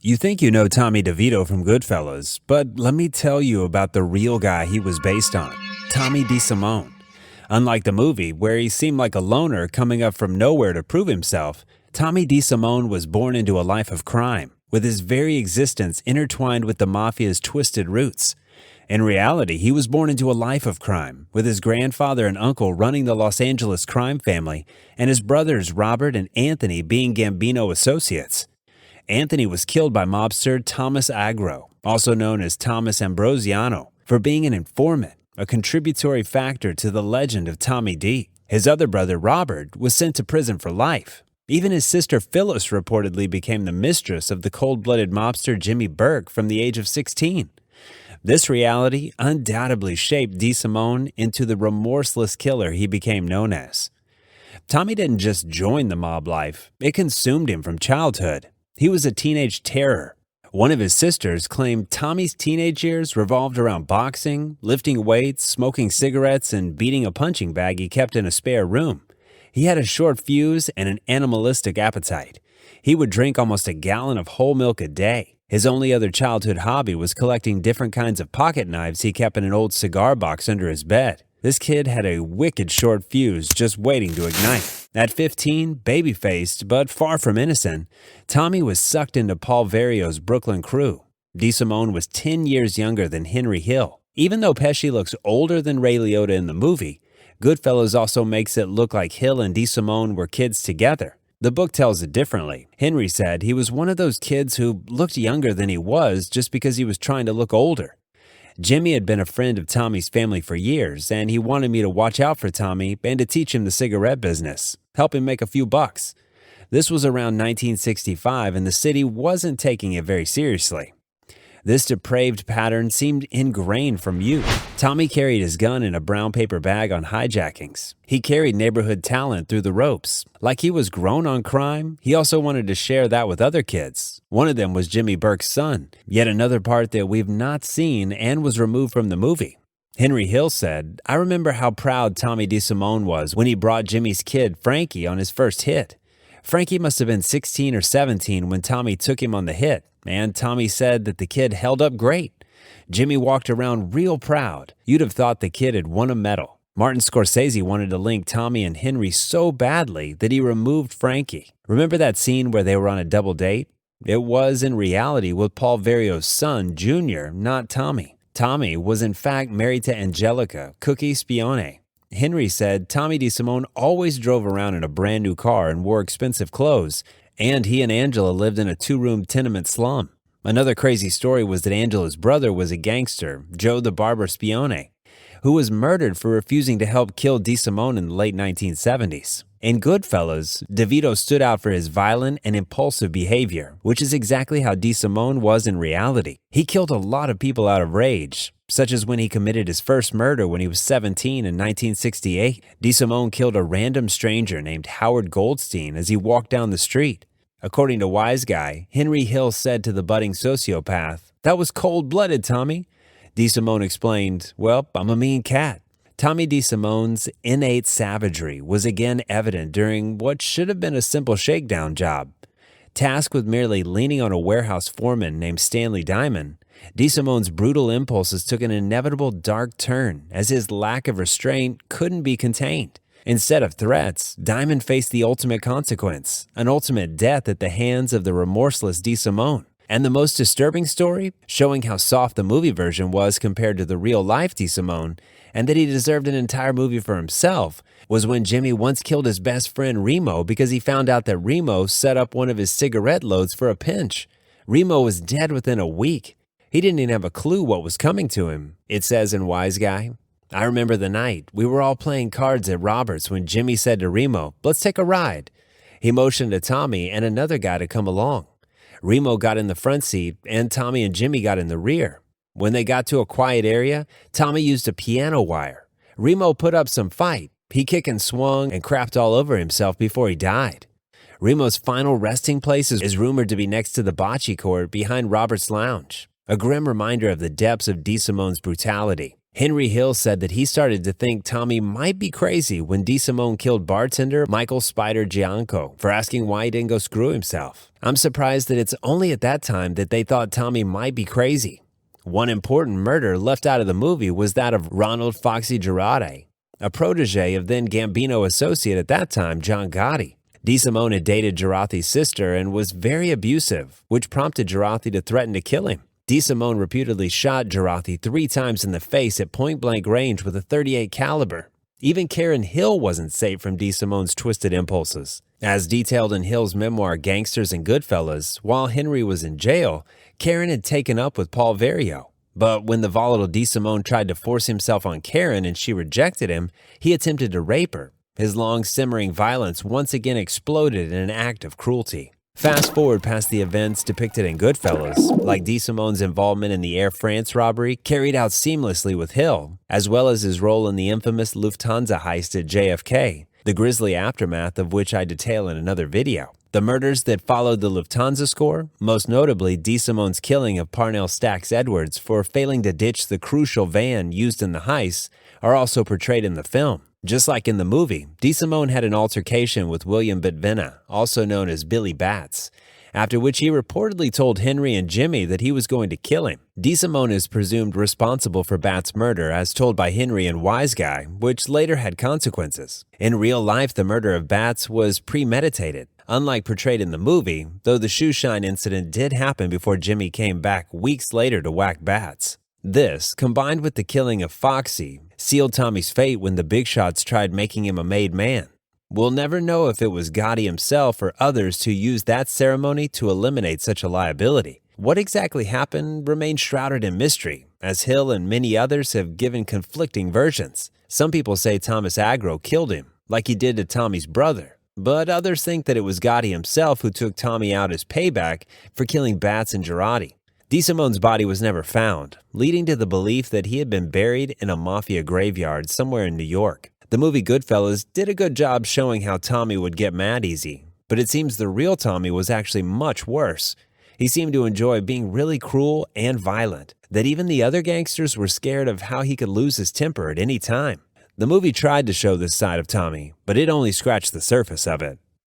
You think you know Tommy DeVito from Goodfellas, but let me tell you about the real guy he was based on, Tommy DeSimone. Unlike the movie, where he seemed like a loner coming up from nowhere to prove himself, Tommy DeSimone was born into a life of crime, with his very existence intertwined with the Mafia's twisted roots. In reality, he was born into a life of crime, with his grandfather and uncle running the Los Angeles crime family, and his brothers Robert and Anthony being Gambino associates. Anthony was killed by mobster Thomas Agro, also known as Thomas Ambrosiano, for being an informant, a contributory factor to the legend of Tommy D. His other brother, Robert, was sent to prison for life. Even his sister Phyllis reportedly became the mistress of the cold-blooded mobster Jimmy Burke from the age of 16. This reality undoubtedly shaped DeSimone into the remorseless killer he became known as. Tommy didn't just join the mob life, it consumed him from childhood. He was a teenage terror. One of his sisters claimed Tommy's teenage years revolved around boxing, lifting weights, smoking cigarettes, and beating a punching bag he kept in a spare room. He had a short fuse and an animalistic appetite. He would drink almost a gallon of whole milk a day. His only other childhood hobby was collecting different kinds of pocket knives he kept in an old cigar box under his bed. This kid had a wicked short fuse just waiting to ignite. At 15, baby-faced but far from innocent, Tommy was sucked into Paul Vario's Brooklyn crew. DeSimone was 10 years younger than Henry Hill. Even though Pesci looks older than Ray Liotta in the movie, Goodfellas also makes it look like Hill and DeSimone were kids together. The book tells it differently. Henry said he was one of those kids who looked younger than he was just because he was trying to look older. Jimmy had been a friend of Tommy's family for years, and he wanted me to watch out for Tommy and to teach him the cigarette business, help him make a few bucks. This was around 1965, and the city wasn't taking it very seriously. This depraved pattern seemed ingrained from youth. Tommy carried his gun in a brown paper bag on hijackings. He carried neighborhood talent through the ropes. Like he was grown on crime, he also wanted to share that with other kids. One of them was Jimmy Burke's son, yet another part that we've not seen and was removed from the movie. Henry Hill said, "I remember how proud Tommy DeSimone was when he brought Jimmy's kid, Frankie, on his first hit. Frankie must have been 16 or 17 when Tommy took him on the hit, and Tommy said that the kid held up great. Jimmy walked around real proud. You'd have thought the kid had won a medal." Martin Scorsese wanted to link Tommy and Henry so badly that he removed Frankie. Remember that scene where they were on a double date? It was, in reality, with Paul Vario's son, Jr., not Tommy. Tommy was in fact married to Angelica, Cookie Spione. Henry said Tommy DeSimone always drove around in a brand new car and wore expensive clothes, and he and Angela lived in a 2-room tenement slum. Another crazy story was that Angela's brother was a gangster, Joe the Barber Spione, who was murdered for refusing to help kill DeSimone in the late 1970s. In Goodfellas, DeVito stood out for his violent and impulsive behavior, which is exactly how DeSimone was in reality. He killed a lot of people out of rage, such as when he committed his first murder when he was 17 in 1968. DeSimone killed a random stranger named Howard Goldstein as he walked down the street. According to Wise Guy, Henry Hill said to the budding sociopath, "That was cold-blooded, Tommy." DeSimone explained, "Well, I'm a mean cat." Tommy DeSimone's innate savagery was again evident during what should have been a simple shakedown job. Tasked with merely leaning on a warehouse foreman named Stanley Diamond, DeSimone's brutal impulses took an inevitable dark turn as his lack of restraint couldn't be contained. Instead of threats, Diamond faced the ultimate consequence, an ultimate death at the hands of the remorseless DeSimone. And the most disturbing story, showing how soft the movie version was compared to the real-life DeSimone, and that he deserved an entire movie for himself, was when Jimmy once killed his best friend Remo because he found out that Remo set up one of his cigarette loads for a pinch. Remo was dead within a week. He didn't even have a clue what was coming to him. It says in Wise Guy, "I remember the night. We were all playing cards at Robert's when Jimmy said to Remo, 'Let's take a ride.' He motioned to Tommy and another guy to come along. Remo got in the front seat, and Tommy and Jimmy got in the rear. When they got to a quiet area, Tommy used a piano wire. Remo put up some fight. He kicked and swung and crapped all over himself before he died. Remo's final resting place is rumored to be next to the bocce court behind Robert's lounge, a grim reminder of the depths of DeSimone's brutality. Henry Hill said that he started to think Tommy might be crazy when DeSimone killed bartender Michael Spider Gianco for asking why he didn't go screw himself. I'm surprised that it's only at that time that they thought Tommy might be crazy. One important murder left out of the movie was that of Ronald Foxy Girardi, a protege of then Gambino associate at that time, John Gotti. DeSimone had dated Girardi's sister and was very abusive, which prompted Girardi to threaten to kill him. DeSimone reputedly shot Girardi 3 times in the face at point-blank range with a .38 caliber. Even Karen Hill wasn't safe from DeSimone's twisted impulses. As detailed in Hill's memoir Gangsters and Goodfellas, while Henry was in jail, Karen had taken up with Paul Vario. But when the volatile DeSimone tried to force himself on Karen and she rejected him, he attempted to rape her. His long simmering violence once again exploded in an act of cruelty. Fast forward past the events depicted in Goodfellas, like DeSimone's involvement in the Air France robbery carried out seamlessly with Hill, as well as his role in the infamous Lufthansa heist at JFK, the grisly aftermath of which I detail in another video. The murders that followed the Lufthansa score, most notably DeSimone's killing of Parnell Stacks Edwards for failing to ditch the crucial van used in the heist, are also portrayed in the film. Just like in the movie, DeSimone had an altercation with William Bitvina, also known as Billy Bats, after which he reportedly told Henry and Jimmy that he was going to kill him. DeSimone is presumed responsible for Bats' murder as told by Henry and Wise Guy, which later had consequences. In real life, the murder of Bats was premeditated, unlike portrayed in the movie, though the shoe shine incident did happen before Jimmy came back weeks later to whack Bats. This, combined with the killing of Foxy, sealed Tommy's fate when the big shots tried making him a made man. We'll never know if it was Gotti himself or others who used that ceremony to eliminate such a liability. What exactly happened remains shrouded in mystery, as Hill and many others have given conflicting versions. Some people say Thomas Agro killed him, like he did to Tommy's brother, but others think that it was Gotti himself who took Tommy out as payback for killing Bats and Girardi. DeSimone's body was never found, leading to the belief that he had been buried in a Mafia graveyard somewhere in New York. The movie Goodfellas did a good job showing how Tommy would get mad easy, but it seems the real Tommy was actually much worse. He seemed to enjoy being really cruel and violent, that even the other gangsters were scared of how he could lose his temper at any time. The movie tried to show this side of Tommy, but it only scratched the surface of it.